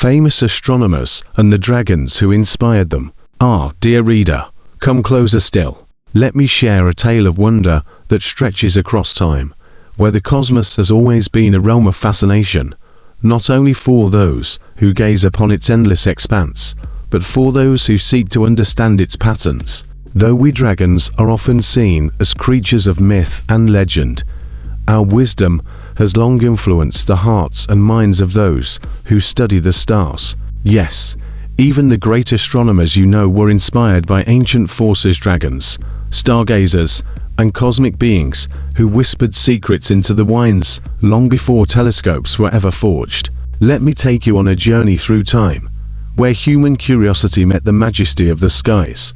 famous astronomers and the dragons who inspired them. Dear reader, come closer still. Let me share a tale of wonder that stretches across time, where the cosmos has always been a realm of fascination, not only for those who gaze upon its endless expanse, but for those who seek to understand its patterns. Though we dragons are often seen as creatures of myth and legend, our wisdom has long influenced the hearts and minds of those who study the stars. Yes, even the great astronomers you know were inspired by ancient forces, dragons, stargazers, and cosmic beings who whispered secrets into the winds long before telescopes were ever forged. Let me take you on a journey through time, where human curiosity met the majesty of the skies,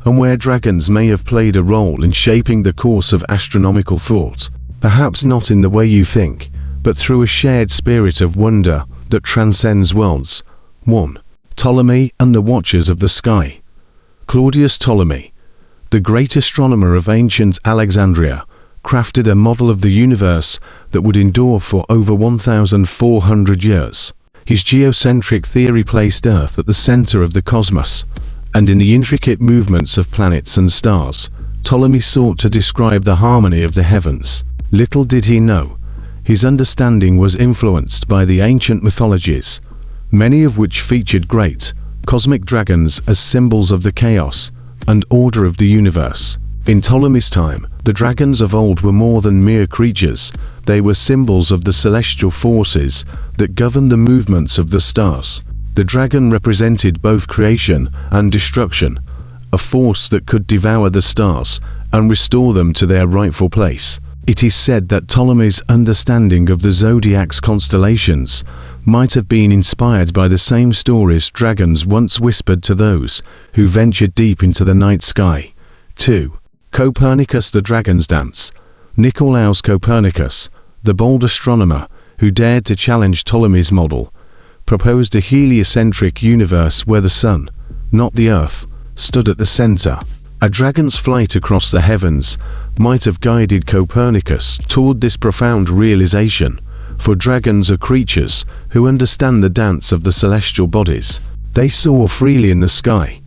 and where dragons may have played a role in shaping the course of astronomical thought. Perhaps not in the way you think, but through a shared spirit of wonder that transcends worlds. 1. Ptolemy and the Watchers of the Sky. Claudius Ptolemy, the great astronomer of ancient Alexandria, crafted a model of the universe that would endure for over 1,400 years. His geocentric theory placed Earth at the center of the cosmos, and in the intricate movements of planets and stars, Ptolemy sought to describe the harmony of the heavens. Little did he know, his understanding was influenced by the ancient mythologies, many of which featured great, cosmic dragons as symbols of the chaos and order of the universe. In Ptolemy's time, the dragons of old were more than mere creatures. They were symbols of the celestial forces that govern the movements of the stars. The dragon represented both creation and destruction, a force that could devour the stars and restore them to their rightful place. It is said that Ptolemy's understanding of the zodiac's constellations might have been inspired by the same stories dragons once whispered to those who ventured deep into the night sky. 2. Copernicus, the Dragon's Dance. Nicolaus Copernicus, the bold astronomer who dared to challenge Ptolemy's model, proposed a heliocentric universe where the sun, not the earth, stood at the center. A dragon's flight across the heavens might have guided Copernicus toward this profound realization, for dragons are creatures who understand the dance of the celestial bodies. They soar freely in the sky,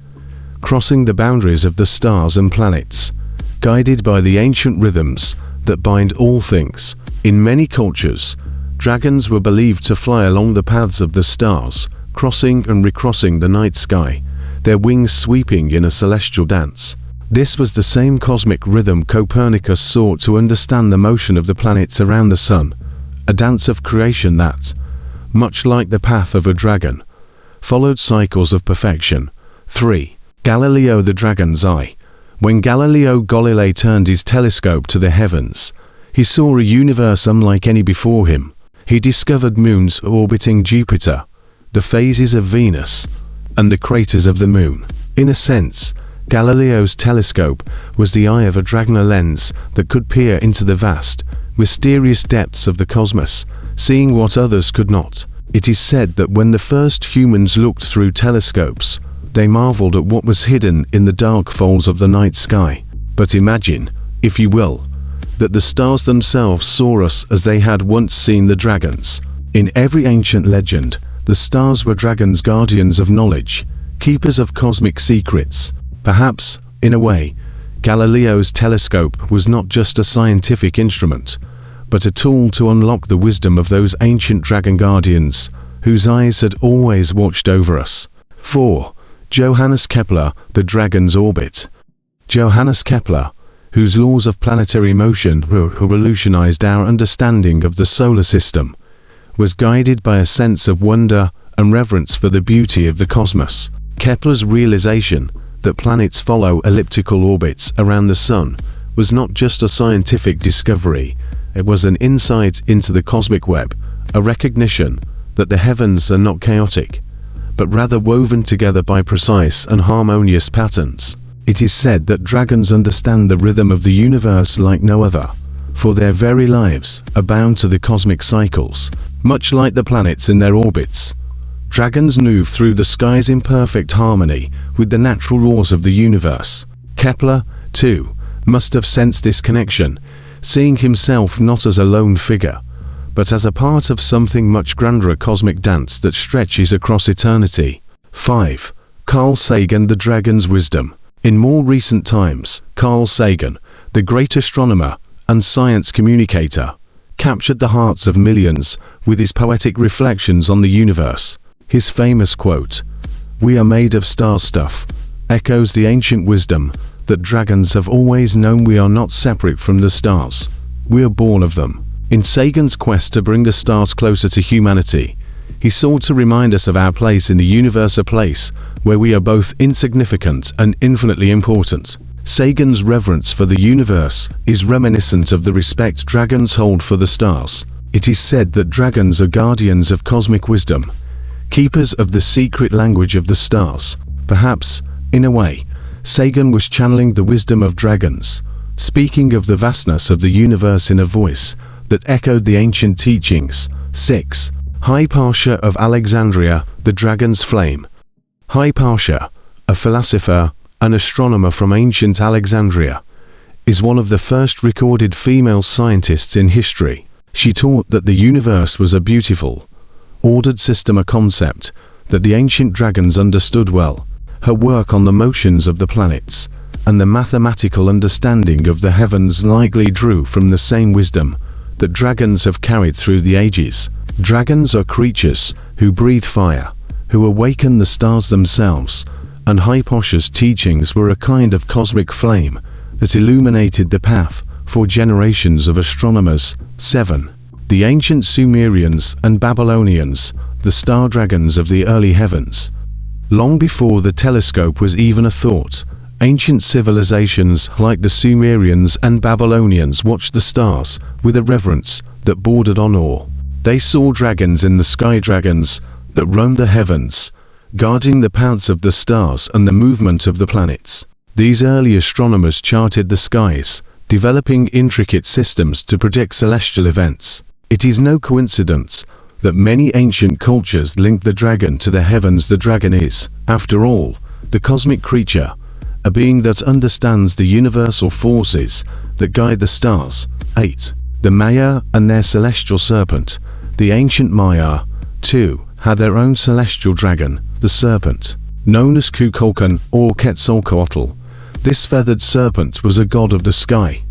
crossing the boundaries of the stars and planets, guided by the ancient rhythms that bind all things. In many cultures, dragons were believed to fly along the paths of the stars, crossing and recrossing the night sky, their wings sweeping in a celestial dance. This was the same cosmic rhythm Copernicus sought to understand the motion of the planets around the sun, a dance of creation that, much like the path of a dragon, followed cycles of perfection. 3. Galileo, the Dragon's Eye. When Galileo Galilei turned his telescope to the heavens, he saw a universe unlike any before him. He discovered moons orbiting Jupiter, the phases of Venus, and the craters of the moon. In a sense, Galileo's telescope was the eye of a dragon lens that could peer into the vast, mysterious depths of the cosmos, seeing what others could not. It is said that when the first humans looked through telescopes, they marveled at what was hidden in the dark folds of the night sky. But imagine, if you will, that the stars themselves saw us as they had once seen the dragons. In every ancient legend, the stars were dragons, guardians of knowledge, keepers of cosmic secrets. Perhaps, in a way, Galileo's telescope was not just a scientific instrument, but a tool to unlock the wisdom of those ancient dragon guardians whose eyes had always watched over us. 4. Johannes Kepler, the Dragon's Orbit. Johannes Kepler, whose laws of planetary motion revolutionized our understanding of the solar system, was guided by a sense of wonder and reverence for the beauty of the cosmos. Kepler's realization that planets follow elliptical orbits around the sun was not just a scientific discovery, it was an insight into the cosmic web, a recognition that the heavens are not chaotic, but rather woven together by precise and harmonious patterns. It is said that dragons understand the rhythm of the universe like no other, for their very lives are bound to the cosmic cycles. Much like the planets in their orbits, dragons move through the skies in perfect harmony with the natural laws of the universe. Kepler, too, must have sensed this connection, seeing himself not as a lone figure, but as a part of something much grander, a cosmic dance that stretches across eternity. 5. Carl Sagan, the Dragon's Wisdom. In more recent times, Carl Sagan, the great astronomer and science communicator, captured the hearts of millions with his poetic reflections on the universe. His famous quote, "We are made of star stuff," echoes the ancient wisdom that dragons have always known. We are not separate from the stars. We are born of them. In Sagan's quest to bring the stars closer to humanity, he sought to remind us of our place in the universe, a place where we are both insignificant and infinitely important. Sagan's reverence for the universe is reminiscent of the respect dragons hold for the stars. It is said that dragons are guardians of cosmic wisdom, keepers of the secret language of the stars. Perhaps, in a way, Sagan was channeling the wisdom of dragons, speaking of the vastness of the universe in a voice that echoed the ancient teachings. 6. Hypatia of Alexandria, the Dragon's Flame. Hypatia, a philosopher and astronomer from ancient Alexandria, is one of the first recorded female scientists in history. She taught that the universe was a beautiful, ordered system, a concept that the ancient dragons understood well. Her work on the motions of the planets and the mathematical understanding of the heavens likely drew from the same wisdom that dragons have carried through the ages. Dragons are creatures who breathe fire, who awaken the stars themselves, and Hypatia's teachings were a kind of cosmic flame that illuminated the path for generations of astronomers. 7. The ancient Sumerians and Babylonians, the star dragons of the early heavens. Long before the telescope was even a thought, ancient civilizations like the Sumerians and Babylonians watched the stars with a reverence that bordered on awe. They saw dragons in the sky, dragons that roamed the heavens, guarding the paths of the stars and the movement of the planets. These early astronomers charted the skies, developing intricate systems to predict celestial events. It is no coincidence that many ancient cultures link the dragon to the heavens. The dragon is, after all, the cosmic creature, a being that understands the universal forces that guide the stars. 8. The Maya and their celestial serpent. The ancient Maya, too, had their own celestial dragon, the serpent, known as Kukulkan or Quetzalcoatl. This feathered serpent was a god of the sky,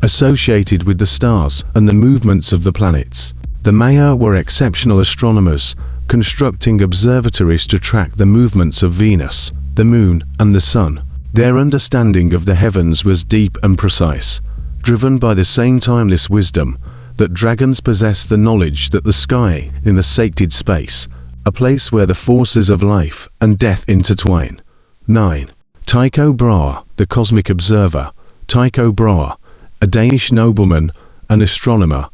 associated with the stars and the movements of the planets. The Maya were exceptional astronomers, constructing observatories to track the movements of Venus, the moon, and the sun. Their understanding of the heavens was deep and precise, driven by the same timeless wisdom that dragons possess, the knowledge that the sky in a sacred space, a place where the forces of life and death intertwine. 9. Tycho Brahe, the cosmic observer. Tycho Brahe, a Danish nobleman and astronomer,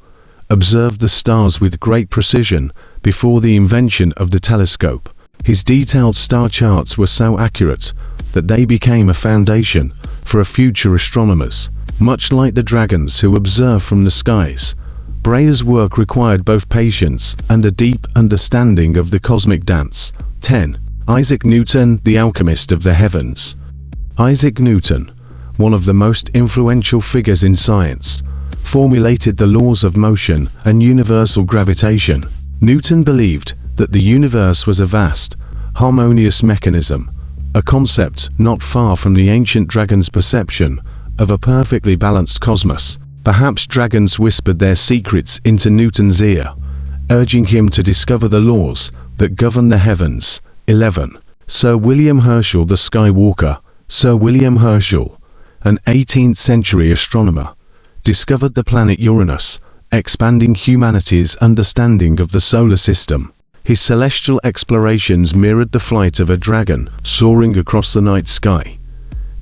observed the stars with great precision before the invention of the telescope. His detailed star charts were so accurate that they became a foundation for future astronomers. Much like the dragons who observe from the skies, Brahe's work required both patience and a deep understanding of the cosmic dance. 10. Isaac Newton, the alchemist of the heavens. Isaac Newton, one of the most influential figures in science, formulated the laws of motion and universal gravitation. Newton believed that the universe was a vast, harmonious mechanism, a concept not far from the ancient dragon's perception of a perfectly balanced cosmos. Perhaps dragons whispered their secrets into Newton's ear, urging him to discover the laws that govern the heavens. 11. Sir William Herschel, the Skywalker. Sir William Herschel, an 18th century astronomer, discovered the planet Uranus, expanding humanity's understanding of the solar system. His celestial explorations mirrored the flight of a dragon soaring across the night sky,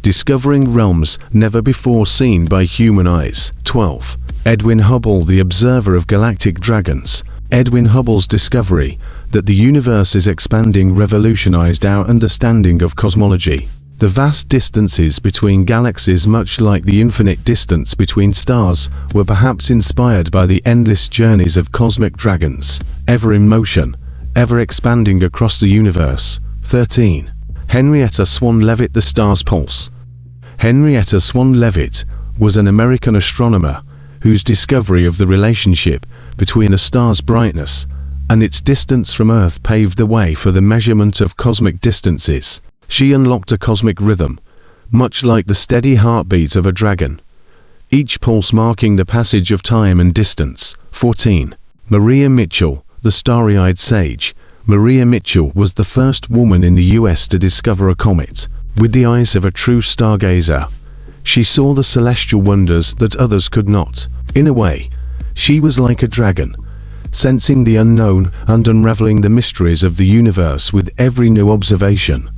discovering realms never before seen by human eyes. 12. Edwin Hubble, the observer of galactic dragons. Edwin Hubble's discovery that the universe is expanding revolutionized our understanding of cosmology. The vast distances between galaxies, much like the infinite distance between stars, were perhaps inspired by the endless journeys of cosmic dragons, ever in motion, ever expanding across the universe. 13. Henrietta Swan Leavitt, the star's pulse. Henrietta Swan Leavitt was an American astronomer whose discovery of the relationship between a star's brightness and its distance from Earth paved the way for the measurement of cosmic distances. She unlocked a cosmic rhythm, much like the steady heartbeat of a dragon, each pulse marking the passage of time and distance. 14. Maria Mitchell, the starry-eyed sage. Maria Mitchell was the first woman in the US to discover a comet. With the eyes of a true stargazer, she saw the celestial wonders that others could not. In a way, she was like a dragon, sensing the unknown and unraveling the mysteries of the universe with every new observation.